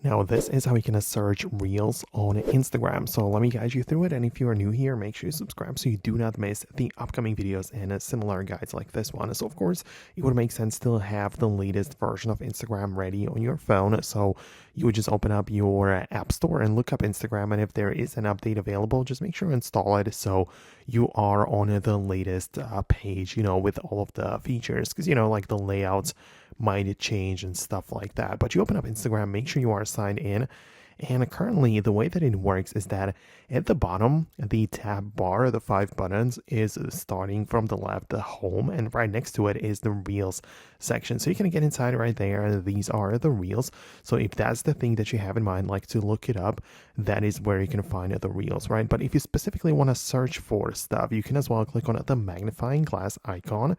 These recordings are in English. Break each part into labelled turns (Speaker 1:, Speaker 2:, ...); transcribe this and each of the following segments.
Speaker 1: Now, this is how you can search Reels on Instagram. So let me guide you through it. And if you are new here, make sure you subscribe so you do not miss the upcoming videos and similar guides like this one. So, of course, it would make sense to have the latest version of Instagram ready on your phone. So you would just open up your app store and look up Instagram. And if there is an update available, just make sure to install it so you are on the latest page, with all of the features. Because, like the layouts might change and stuff like that. But you open up Instagram, make sure you are signed in. And currently, the way that it works is that at the bottom, the tab bar, the 5 buttons, is starting from the left, the home, and right next to it is the Reels section. So you can get inside right there. These are the Reels. So if that's the thing that you have in mind, like to look it up, that is where you can find the Reels, right? But if you specifically want to search for stuff, you can as well click on the magnifying glass icon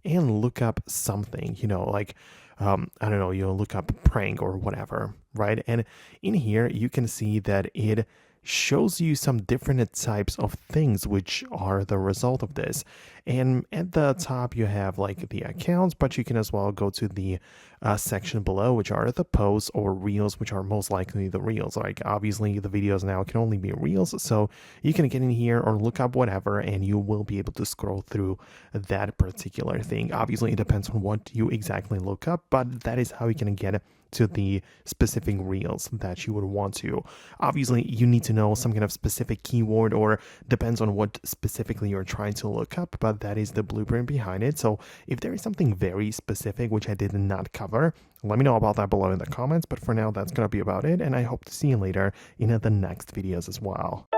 Speaker 1: and look up something, like, I don't know, look up prank or whatever, right? And in here, you can see that it shows you some different types of things which are the result of this. And at the top, you have like the accounts, but you can as well go to the section below, which are the posts or reels, which are most likely the reels. Like obviously the videos now can only be reels. So you can get in here or look up whatever, and you will be able to scroll through that particular thing. Obviously, it depends on what you exactly look up, but that is how you can get to the specific reels that you would want to. Obviously, you need to know some kind of specific keyword, or depends on what specifically you're trying to look up, but that is the blueprint behind it. So if there is something very specific which I did not cover, let me know about that below in the comments. But for now, that's going to be about it, and I hope to see you later in the next videos as well.